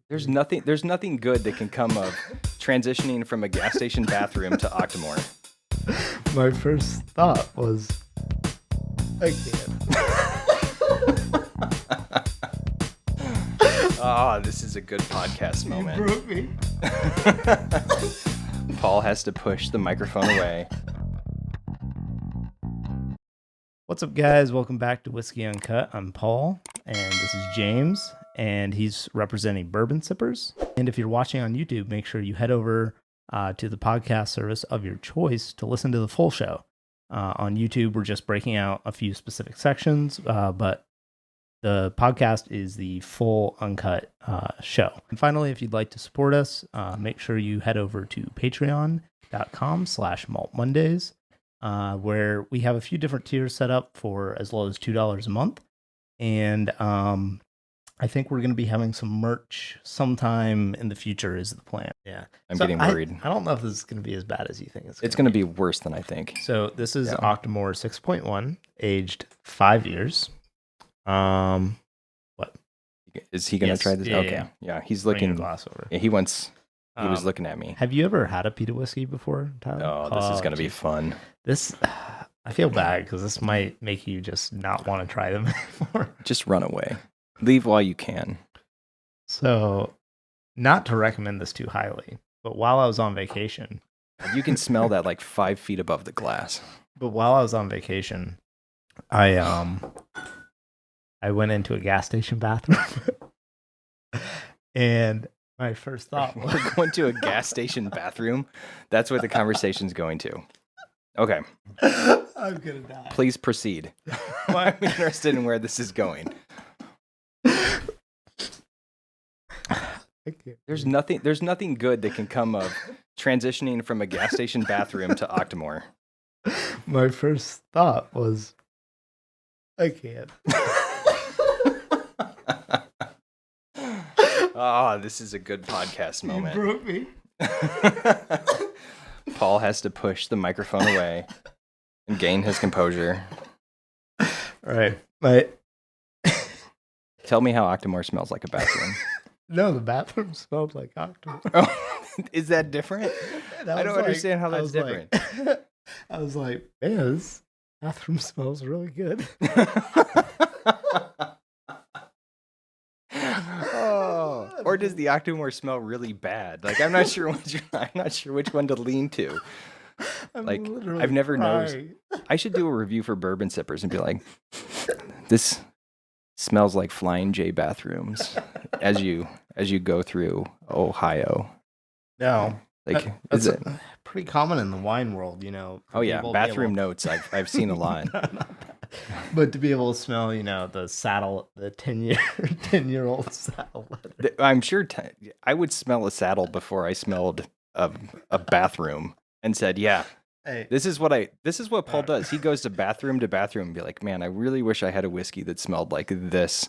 There's nothing good that can come of transitioning from a gas station bathroom to Octomore. My first thought was, I can't. Ah, this is a good podcast moment. You broke me. Paul has to push the microphone away. What's up, guys? Welcome back to Whiskey Uncut. I'm Paul, and this is James, and he's representing Bourbon Sippers. And if you're watching on YouTube, make sure you head over to the podcast service of your choice to listen to the full show. On YouTube, we're just breaking out a few specific sections, but the podcast is the full uncut show. And finally, if you'd like to support us, make sure you head over to patreon.com/maltmondays, where we have a few different tiers set up for as low as $2 a month. And I think we're going to be having some merch sometime in the future is the plan. Yeah. I'm getting worried. I don't know if this is going to be as bad as you think It's going to be worse than I think. So this is Octomore 6.1, aged 5 years. What? Is he going to try this? Yeah, okay. Yeah. He's looking. Glass over. Yeah, he was looking at me. Have you ever had a pita whiskey before, Tyler? Oh, this is going to be fun. This, I feel bad because this might make you just not want to try them anymore. Just run away. Leave while you can. So, not to recommend this too highly, but while I was on vacation, You can smell that like 5 feet above the glass. But while I was on vacation, I went into a gas station bathroom, and my first thought was, We're going to a gas station bathroom. That's what the conversation's going to. Okay. I'm gonna die. Please proceed. I'm interested in where this is going. There's nothing good that can come of transitioning from a gas station bathroom to Octomore. My first thought was, I can't. Ah, this is a good podcast moment. You broke me. Paul has to push the microphone away and gain his composure. All right. Tell me how Octomore smells like a bathroom. No, the bathroom smelled like Octomore. Oh, is that different? I don't understand how that's different. I was like, man, this bathroom smells really good. Oh, or does the Octomore smell really bad? Like I'm not sure which one to lean to. Like I've never noticed. I should do a review for Bourbon Sippers and be like, this smells like Flying J bathrooms as you go through Ohio. No, like that's is it pretty common in the wine world, you know. Oh yeah, bathroom notes I've seen a lot. But to be able to smell, the saddle, the 10-year-old saddle leather. I'm sure I would smell a saddle before I smelled a bathroom and said, yeah, Hey, this is what Paul does. He goes to bathroom and be like, man, I really wish I had a whiskey that smelled like this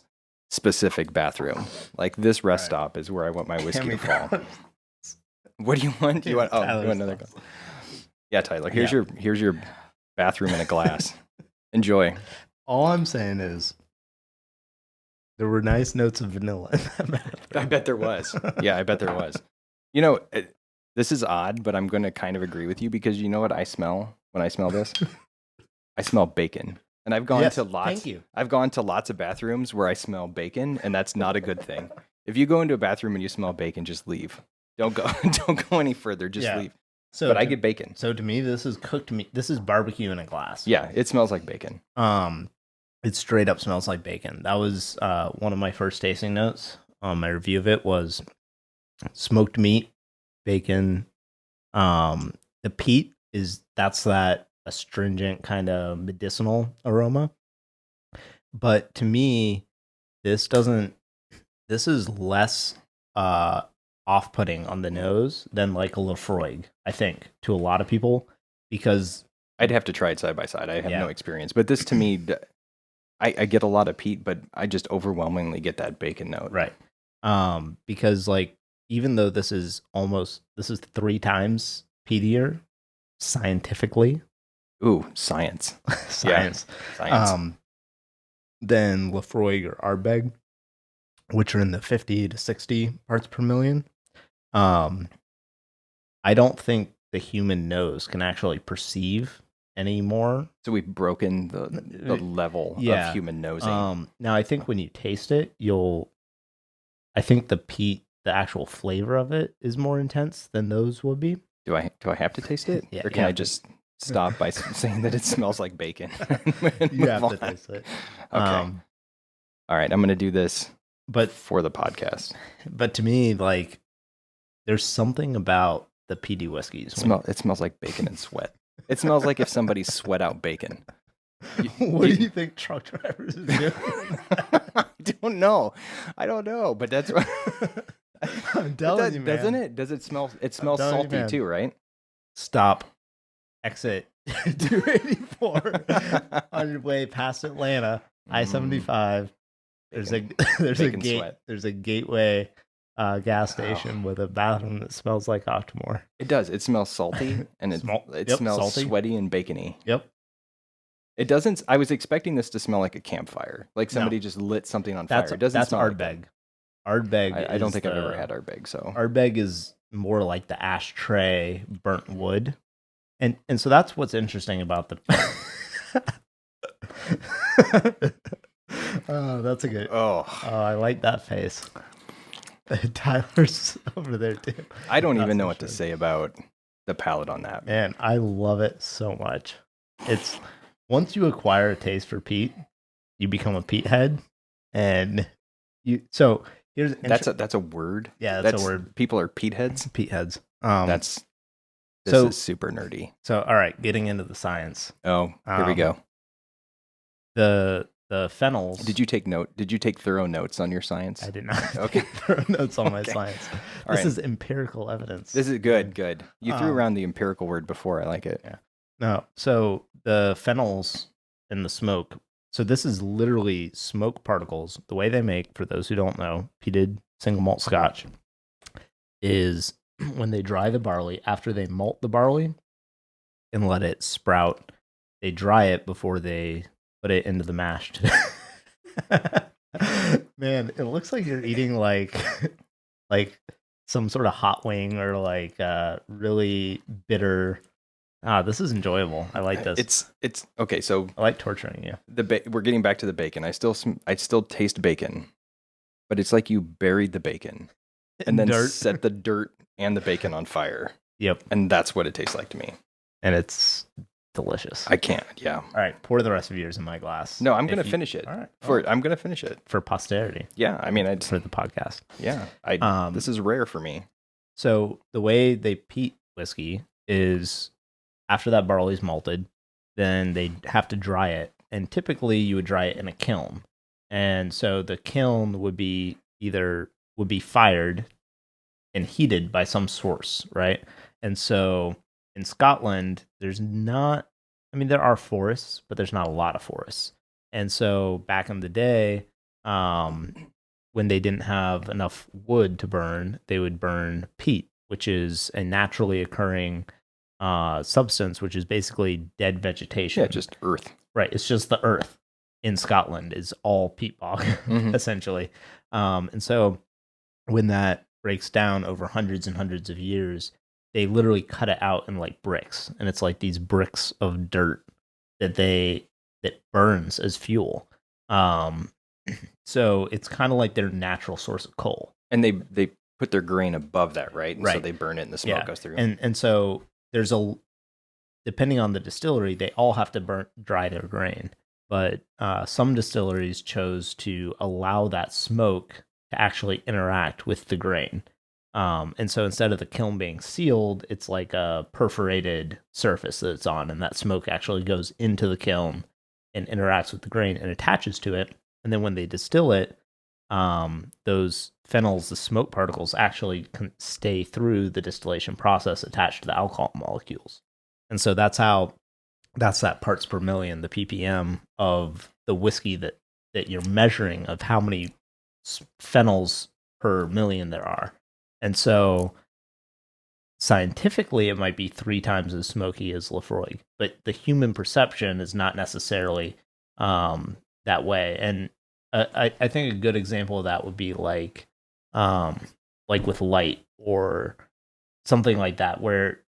specific bathroom. Like this rest stop is where I want my whiskey to fall. What do you want? You want another glass? Yeah, Tyler, here's your bathroom in a glass. Enjoy. all I'm saying is there were nice notes of vanilla in that bathroom. I bet there was. Yeah, I bet there was. This is odd, but I'm going to kind of agree with you because you know what I smell when I smell this? I smell bacon. And I've gone to lots. Thank you. I've gone to lots of bathrooms where I smell bacon, and that's not a good thing. If you go into a bathroom and you smell bacon, just leave. Don't go any further. Just leave. But I get bacon. So to me, this is cooked meat. This is barbecue in a glass. Yeah, it smells like bacon. It straight up smells like bacon. That was one of my first tasting notes. My review of it was smoked meat, bacon. The peat that's that astringent kind of medicinal aroma. But to me, this is less off-putting on the nose than like a Lafroig, I think, to a lot of people, because I'd have to try it side by side. I have no experience, but this to me, I get a lot of peat, but I just overwhelmingly get that bacon note. Right. Because like even though this is 3 times peatier scientifically. Ooh, science. Science. Yeah, science. Than Lafroig or Ardbeg. which are in the 50 to 60 parts per million. I don't think the human nose can actually perceive anymore. So we've broken the level of human nosing. Now I think when you taste it, I think the actual flavor of it is more intense than those would be. Do I have to taste it? Yeah, or can I just stop by saying that it smells like bacon? You have to taste it. Okay. All right, I'm going to do this for the podcast. But to me, like, there's something about the PD whiskeys. It smells like bacon and sweat. It smells like if somebody sweat out bacon. What do you think truck drivers are doing? I don't know, but that's what I'm telling you, man. Doesn't it? Does it smell? It smells salty too, right? Stop. Exit 284 on your way past Atlanta, I-75. There's a gate. Sweat. There's a Gateway gas station with a bathroom that smells like Octomore. It does. It smells salty and it smells salty, sweaty and bacony. Yep. It doesn't. I was expecting this to smell like a campfire, like somebody just lit something on fire. It doesn't smell Ardbeg. Like Ardbeg. I don't think I've ever had Ardbeg. So Ardbeg is more like the ashtray burnt wood, and so that's what's interesting about the. Oh, that's a good. Oh, I like that face. Tyler's over there too. I don't even know what to say about the palate on that. Man, I love it so much. It's once you acquire a taste for peat, you become a peat head, and so here's that's a word. Yeah, that's a word. People are peat heads. Peat heads. This is super nerdy. So all right, getting into the science. Oh, here we go. The phenols. Did you take thorough notes on your science? I did not. Okay. Take thorough notes on my science. This is empirical evidence. This is good. You threw around the empirical word before. I like it. Yeah. No. So the phenols in the smoke. So this is literally smoke particles. The way they make, for those who don't know, peated single malt Scotch is when they dry the barley, after they malt the barley and let it sprout, they dry it before they put it into the mash. Man, it looks like you're eating like some sort of hot wing or like really bitter. This is enjoyable. I like this. It's okay. So I like torturing you. We're getting back to the bacon. I still taste bacon, but it's like you buried the bacon and then set the dirt and the bacon on fire. Yep. And that's what it tastes like to me. And it's delicious. I can't. Yeah. All right. Pour the rest of yours in my glass. No, I'm going to finish it. All right. I'm going to finish it for posterity. Yeah. I mean, for the podcast. Yeah. This is rare for me. So the way they peat whiskey is after that barley's malted, then they have to dry it. And typically you would dry it in a kiln. And so the kiln would be fired and heated by some source, right? And so in Scotland, there are forests, but there's not a lot of forests. And so back in the day, when they didn't have enough wood to burn, they would burn peat, which is a naturally occurring substance, which is basically dead vegetation. Yeah, just earth. Right. It's just the earth in Scotland is all peat bog, essentially. And so when that breaks down over hundreds and hundreds of years, they literally cut it out in like bricks. And it's like these bricks of dirt that burns as fuel. So it's kind of like their natural source of coal. And they put their grain above that, right? And right. So they burn it and the smoke goes through. And so there's depending on the distillery, they all have to dry their grain. But some distilleries chose to allow that smoke to actually interact with the grain. And so instead of the kiln being sealed, it's like a perforated surface that it's on, and that smoke actually goes into the kiln and interacts with the grain and attaches to it. And then when they distill it, those phenols, the smoke particles, actually stay through the distillation process attached to the alcohol molecules. And so that's that parts per million, the ppm of the whiskey that you're measuring of how many phenols per million there are. And so scientifically, it might be 3 times as smoky as Lafroig, but the human perception is not necessarily that way. And I think a good example of that would be like with light or something like that, where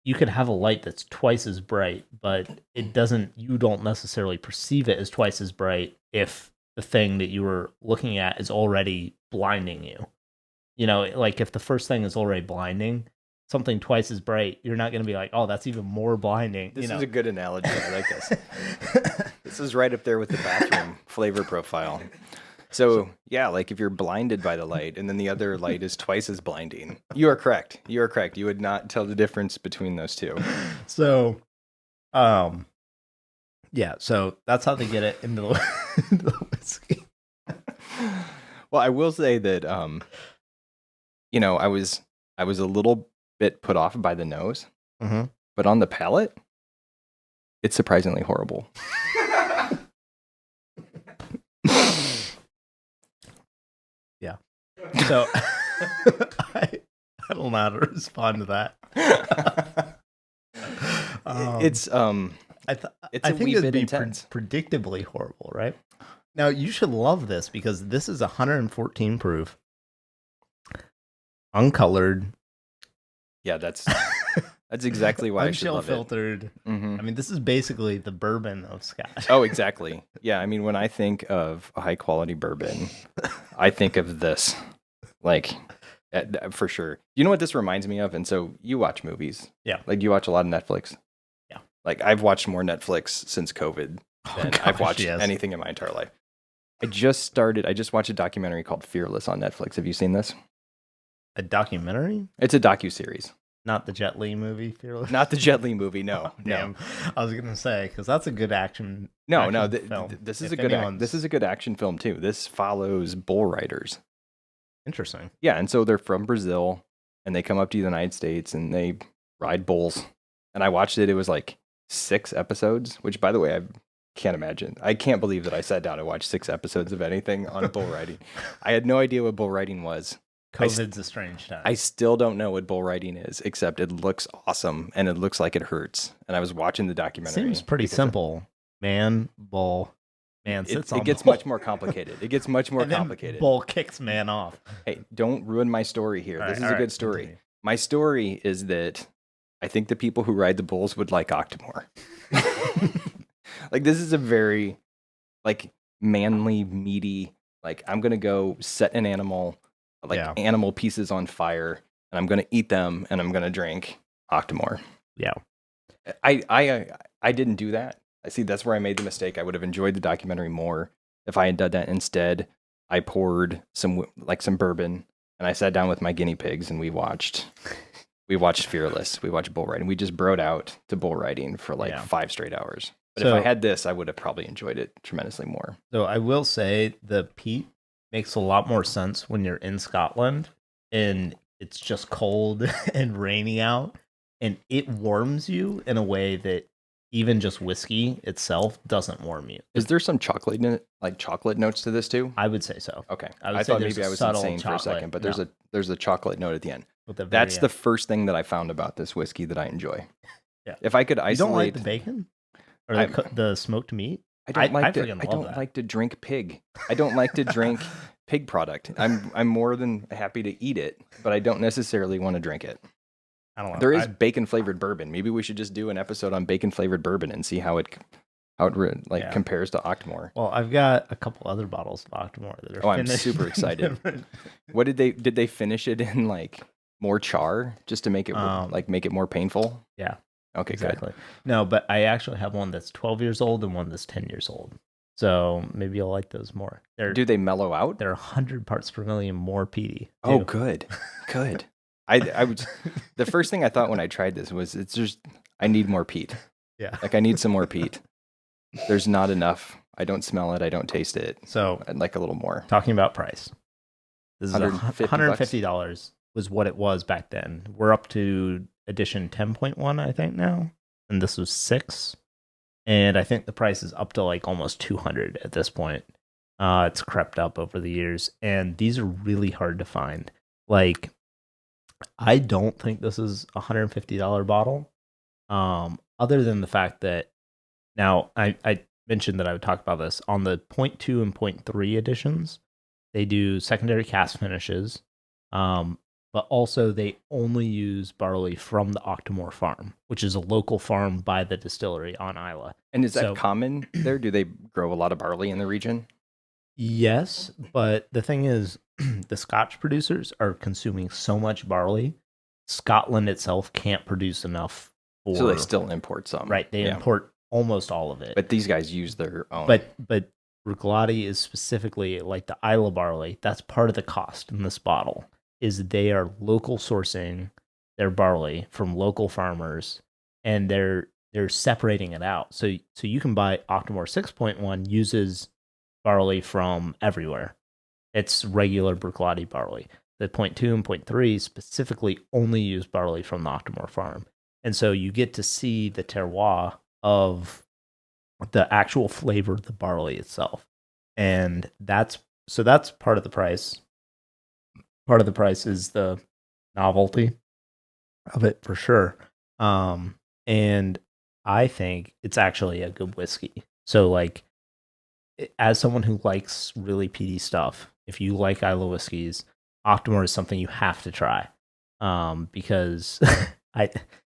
you could have a light that's twice as bright, but you don't necessarily perceive it as twice as bright if the thing that you were looking at is already blinding you. You know, like if the first thing is already blinding, something twice as bright, you're not going to be like, oh, that's even more blinding. This is a good analogy. I like this. This is right up there with the bathroom flavor profile. So, yeah, like if you're blinded by the light and then the other light is twice as blinding, you are correct. You are correct. You would not tell the difference between those two. So, yeah, so that's how they get it into the whiskey. Well, I will say that, I was a little bit put off by the nose, but on the palate, it's surprisingly horrible. Yeah. So I don't know how to respond to that. It's I think it'd be predictably horrible, right? Now you should love this because this is 114 proof, uncolored. Yeah, that's exactly why I should love filtered. It. Mm-hmm. I mean, this is basically the bourbon of Scotch. Oh, exactly. Yeah, I mean, when I think of a high quality bourbon, I think of this, like, for sure. You know what this reminds me of? And so you watch movies. Yeah. Like, you watch a lot of Netflix. Yeah. Like, I've watched more Netflix since COVID than I've watched anything in my entire life. I just watched a documentary called Fearless on Netflix. Have you seen this? A documentary? It's a docuseries. Not the Jet Li movie, Fearless? Not the Jet Li movie, no. Oh, damn. I was going to say, because that's a good action film. This is a good action film, too. This follows bull riders. Interesting. Yeah, and so they're from Brazil, and they come up to the United States, and they ride bulls. And I watched it. It was like 6 episodes, which, by the way, I can't imagine. I can't believe that I sat down and watched 6 episodes of anything on bull riding. I had no idea what bull riding was. COVID's a strange time. I still don't know what bull riding is, except it looks awesome, and it looks like it hurts. And I was watching the documentary. Seems pretty simple. Man, bull. Man sits on It gets bull. much more complicated. It gets much more complicated. Bull kicks man off. Hey, don't ruin my story here. This is a good story. Continue. My story is that I think the people who ride the bulls would like Octomore. Like, this is a very, like, manly, meaty, like, I'm going to go set an animal, animal pieces on fire, and I'm going to eat them, and I'm going to drink Octomore. Yeah. I didn't do that. I see that's where I made the mistake. I would have enjoyed the documentary more if I had done that. Instead, I poured some bourbon, and I sat down with my guinea pigs, and we watched Fearless. We watched bull riding. We just broed out to bull riding for 5 straight hours. But if I had this, I would have probably enjoyed it tremendously more. So I will say the peat makes a lot more sense when you're in Scotland and it's just cold and rainy out, and it warms you in a way that even just whiskey itself doesn't warm you. Is there some chocolate notes to this too? I would say so. Okay. I thought maybe I was insane for a second, but there's a chocolate note at the end. That's the first thing that I found about this whiskey that I enjoy. Yeah. If I could isolate... You don't like the bacon? Or the smoked meat? I don't like to drink pig. I don't like to drink pig product. I'm more than happy to eat it, but I don't necessarily want to drink it. I don't know. There is bacon flavored bourbon. Maybe we should just do an episode on bacon flavored bourbon and see how it compares to Octomore. Well, I've got a couple other bottles of Octomore that are I'm super excited. What did they finish it in, like, more char just to make it make it more painful? Yeah. Okay, exactly. Good. No, but I actually have one that's 12 years old and one that's 10 years old. So maybe you'll like those more. Do they mellow out? They're 100 parts per million more peaty. Oh, good. Good. I was the first thing I thought when I tried this was it's just I need more peat. Yeah. Like, I need some more peat. There's not enough. I don't smell it. I don't taste it. So I'd like a little more. Talking about price. This is $150 was what it was back then. We're up to edition 10.1, I think, now. And this was 6. And I think the price is up to like almost 200 at this point. It's crept up over the years. And these are really hard to find. Like, I don't think this is a $150 bottle. Other than the fact that now I mentioned that I would talk about this. On the 0.2 and 0.3 editions, they do secondary cask finishes, but also they only use barley from the Octomore farm, which is a local farm by the distillery on Isla. And is that common there? Do they grow a lot of barley in the region? Yes, but the thing is, the Scotch producers are consuming so much barley, Scotland itself can't produce enough. So they still import some. Right, they import almost all of it. But these guys use their own. But Bruichladdich is specifically like the Isla barley. That's part of the cost in this bottle, is they are local sourcing their barley from local farmers, and they're separating it out. So you can buy Octomore 6.1 uses barley from everywhere. It's regular Bruichladdich barley. The 0.2 and 0.3 specifically only use barley from the Octomore farm. And so you get to see the terroir of the actual flavor of the barley itself. And that's part of the price. Part of the price is the novelty of it for sure. And I think it's actually a good whiskey. So like, as someone who likes really peaty stuff, if you like Isla whiskeys, Octomore is something you have to try. Because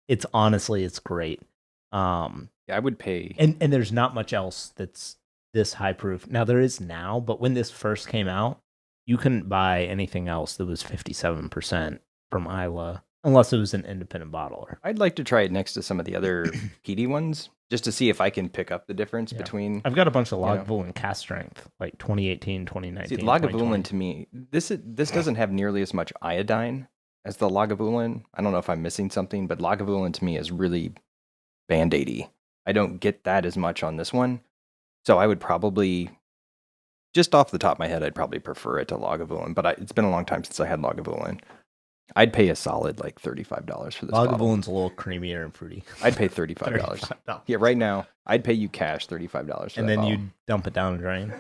it's great. I would pay. And there's not much else that's this high proof. Now there is now, but when this first came out, you couldn't buy anything else that was 57% from Isla unless it was an independent bottler. I'd like to try it next to some of the other peaty ones just to see if I can pick up the difference between. I've got a bunch of Lagavulin cask strength, like 2018, 2019. See, Lagavulin to me, this doesn't have nearly as much iodine as the Lagavulin. I don't know if I'm missing something, but Lagavulin to me is really Band-Aidy. I don't get that as much on this one. So I would probably, just off the top of my head, I'd probably prefer it to Lagavulin. But it's been a long time since I had Lagavulin. I'd pay a solid like $35 for this bottle. Lagavulin's a little creamier and fruity. I'd pay $35. Yeah, right now, I'd pay you cash $35 for that And then bottle. you dump it down the drain.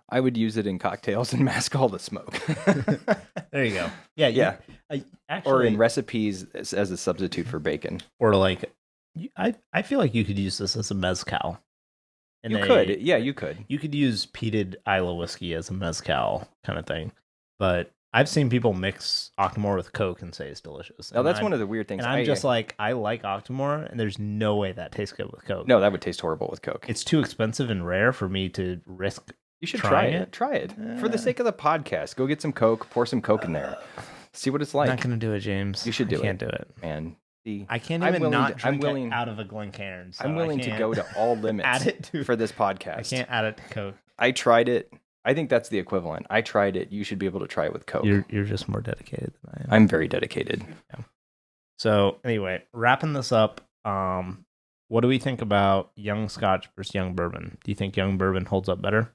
I would use it in cocktails and mask all the smoke. There you go. Yeah. Actually, or in recipes as a substitute for bacon. Or like, I feel like you could use this as a mezcal. You could. Yeah, you could. You could use peated Isla whiskey as a mezcal kind of thing. But I've seen people mix Octomore with Coke and say it's delicious. Now, that's one of the weird things. And I'm just like, I like Octomore, and there's no way that tastes good with Coke. No, that would taste horrible with Coke. It's too expensive and rare for me to risk. You should try it. Try it. For the sake of the podcast, go get some Coke, pour some Coke in there. See what it's like. I'm not going to do it, James. You should do it. I can't do it. Man. I can't even drink it out of a Glencairn. So I'm willing to go to all limits for this podcast. I can't add it to Coke. I tried it. I think that's the equivalent. I tried it. You should be able to try it with Coke. You're just more dedicated than I am. I'm very dedicated. Yeah. So anyway, wrapping this up, what do we think about young Scotch versus young bourbon? Do you think young bourbon holds up better?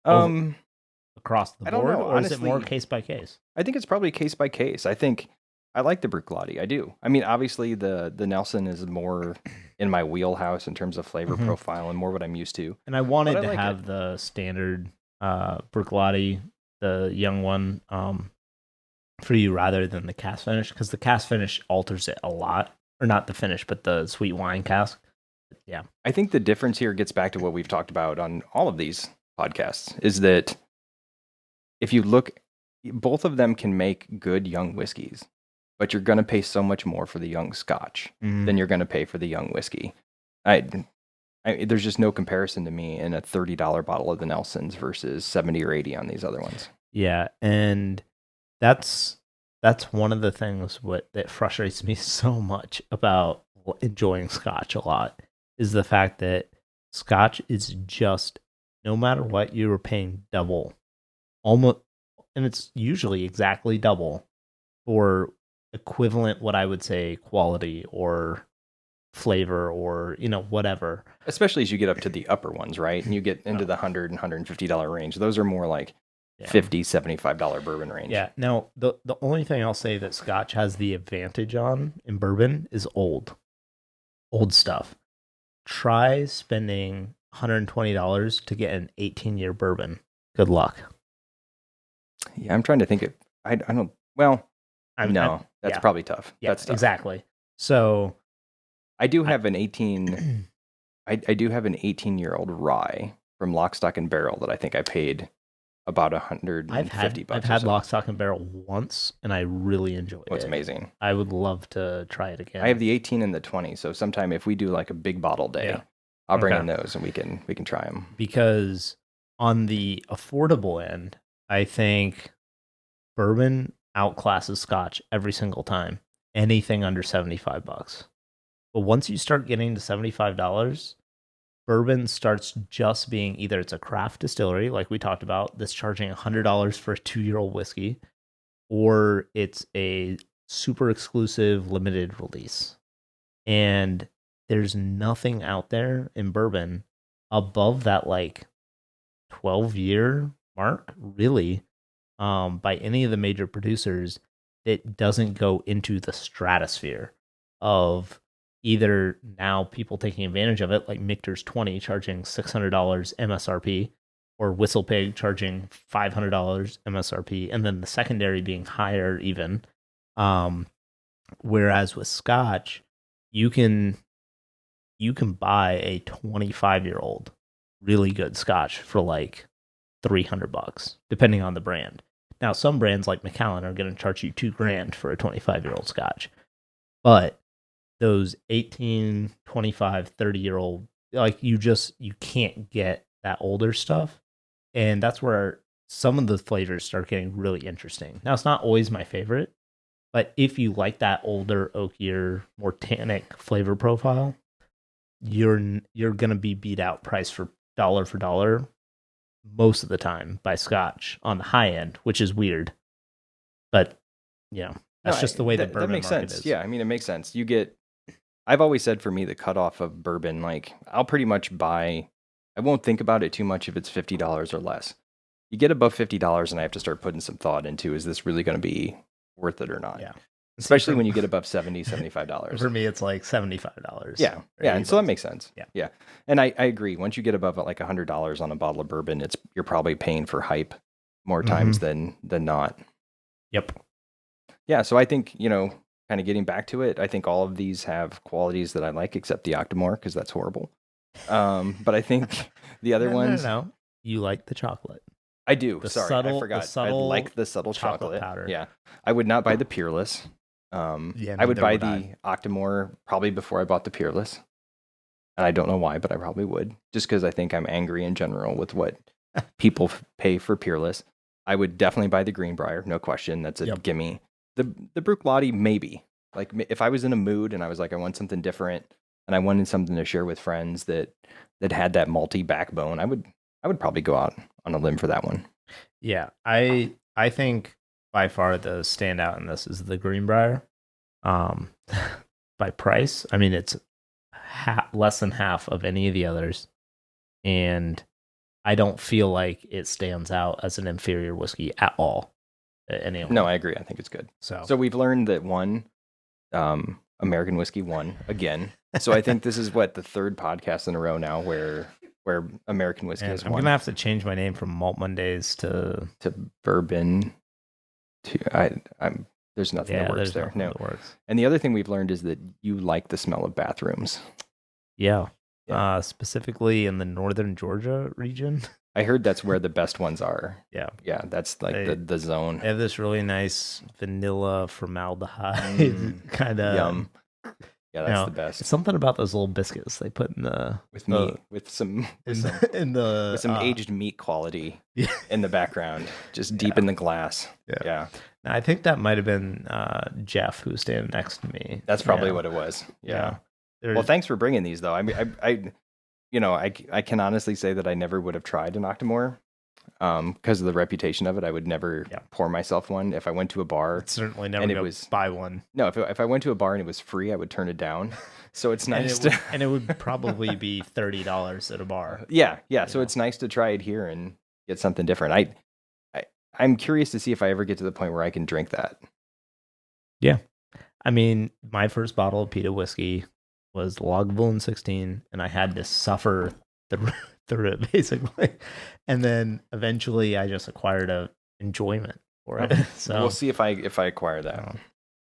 Across the board, I don't know, or honestly, is it more case by case? I think it's probably case by case. I think I like the Bruichladdich. I do. I mean, obviously the Nelson is more in my wheelhouse in terms of flavor profile and more what I'm used to. And I wanted to have the standard Bruichladdich, the young one, for you rather than the cask finish, because the cask finish alters it a lot, or not the finish, but the sweet wine cask. Yeah, I think the difference here gets back to what we've talked about on all of these podcasts, is that if you look, both of them can make good young whiskeys, but you're going to pay so much more for the young Scotch than you're going to pay for the young whiskey. There's just no comparison to me in a $30 bottle of the Nelsons versus 70 or 80 on these other ones. Yeah, and that's one of the things that frustrates me so much about enjoying Scotch a lot, is the fact that Scotch is just, no matter what, you are paying double, almost, and it's usually exactly double for equivalent, what I would say, quality or flavor or, whatever. Especially as you get up to the upper ones, right? And you get into the $100 and $150 range. Those are more like $50, $75 bourbon range. Yeah. Now, the only thing I'll say that Scotch has the advantage on in bourbon is old stuff. Try spending $120 to get an 18-year bourbon. Good luck. Yeah, I'm trying to think. I don't. Well, that's probably tough. Yeah, that's tough. Exactly. So I do have an 18 I do have an 18-year-old rye from Lock, Stock, and Barrel that I think I paid about $150 I've or had so. Lock, Stock, and Barrel once, and I really enjoyed it. It's amazing. I would love to try it again. I have the 18 and the 20, so sometime if we do like a big bottle day, I'll bring in those and we can try them. Because on the affordable end, I think bourbon outclasses Scotch every single time. Anything under $75. But once you start getting to $75, bourbon starts just being either it's a craft distillery, like we talked about, that's charging $100 for a 2-year-old whiskey, or it's a super exclusive limited release. And there's nothing out there in bourbon above that like 12-year mark, really, by any of the major producers that doesn't go into the stratosphere of either now people taking advantage of it, like Michter's 20 charging $600 MSRP, or Whistle Pig charging $500 MSRP, and then the secondary being higher even. Whereas with Scotch, you can buy a 25-year-old really good Scotch for like $300, depending on the brand. Now, some brands like Macallan are going to charge you $2,000 for a 25-year-old Scotch, but those 18, 25, 30-year-old, like you can't get that older stuff, and that's where some of the flavors start getting really interesting. Now, it's not always my favorite, but if you like that older, oakier, more tannic flavor profile, you're gonna be beat out price for dollar most of the time by Scotch on the high end, which is weird, but that's just the way the bourbon makes market sense. is. Yeah, I mean it makes sense. I've always said for me the cutoff of bourbon, like I'll pretty much buy. I won't think about it too much if it's $50 or less. You get above $50, and I have to start putting some thought into: is this really going to be worth it or not? Yeah. Especially when you get above $70, $75. For me, it's like $75. Yeah, and so that makes sense. Yeah. And I agree. Once you get above like $100 on a bottle of bourbon, you're probably paying for hype more times than not. Yep. Yeah, so I think kind of getting back to it, I think all of these have qualities that I like, except the Octomore because that's horrible. But I think the other ones. No. You like the chocolate. I do. I forgot. I like the subtle chocolate powder. Yeah, I would not buy the Peerless. I would buy the Octomore probably before I bought the Peerless. And I don't know why, but I probably would. Just because I think I'm angry in general with what people pay for Peerless. I would definitely buy the Greenbrier, no question. That's a gimme. The Bruichladdich, maybe. Like if I was in a mood and I was like, I want something different and I wanted something to share with friends that had that malty backbone, I would probably go out on a limb for that one. Yeah, I think by far the standout in this is the Greenbrier. By price, I mean it's less than half of any of the others, and I don't feel like it stands out as an inferior whiskey at all. No, I agree. I think it's good. So we've learned that American whiskey won again. So I think this is the third podcast in a row now where American whiskey has won. I'm gonna have to change my name from Malt Mondays to bourbon. There's nothing that works there. No. That works. And the other thing we've learned is that you like the smell of bathrooms. Yeah. Specifically in the northern Georgia region. I heard that's where the best ones are. Yeah. Yeah, that's like the zone. They have this really nice vanilla formaldehyde kind of. Yum. Yeah, that's the best. Something about those little biscuits they put in with some aged meat quality in the background, just deep in the glass. Yeah. Now, I think that might have been Jeff who was standing next to me. That's probably what it was. Yeah. Well, thanks for bringing these though. I mean, I can honestly say that I never would have tried an Octomore because of the reputation of it. I would never pour myself one. If I went to a bar, I'd certainly never buy one. No, if I went to a bar and it was free, I would turn it down. So it's nice and it would probably be $30 at a bar. Yeah. So it's nice to try it here and get something different. I'm curious to see if I ever get to the point where I can drink that. Yeah. I mean, my first bottle of Pita whiskey was Lagavulin 16, and I had to suffer through it, basically. And then eventually I just acquired a enjoyment for it. So we'll see if I acquire that.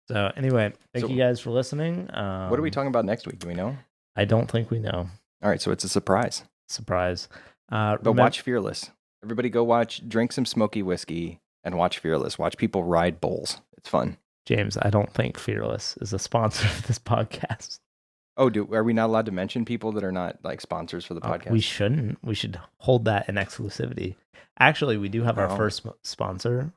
So anyway, thank you guys for listening. What are we talking about next week? Do we know? I don't think we know. All right, so it's a surprise. But watch Fearless. Everybody go drink some smoky whiskey and watch Fearless. Watch people ride bulls. It's fun. James, I don't think Fearless is a sponsor of this podcast. Oh, are we not allowed to mention people that are not like sponsors for the podcast? We shouldn't. We should hold that in exclusivity. Actually, we do have our first sponsor.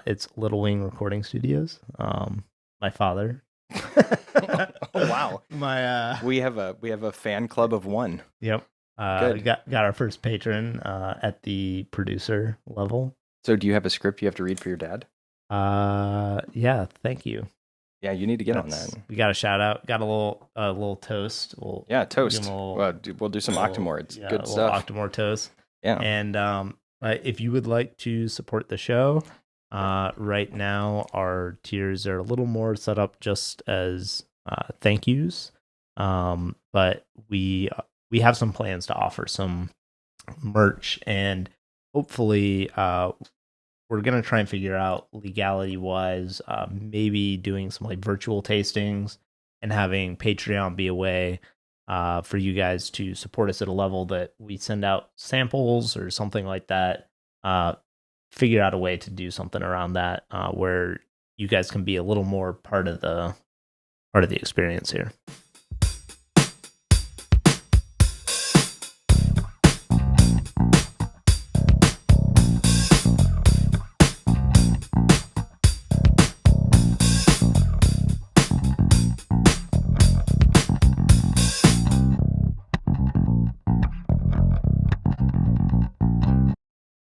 It's Little Wing Recording Studios. My father. Oh, wow. We have a fan club of one. Yep. Got our first patron at the producer level. So do you have a script you have to read for your dad? Yeah, thank you. Yeah, you need to get on that. We got a shout out. Got a little toast. Toast. We'll do some Octomore. It's good stuff. Octomore toast. Yeah. And if you would like to support the show, right now our tiers are a little more set up just as thank yous. But we have some plans to offer some merch, and hopefully we're going to try and figure out legality-wise, maybe doing some like virtual tastings and having Patreon be a way for you guys to support us at a level that we send out samples or something like that. Figure out a way to do something around that where you guys can be a little more part of the experience here.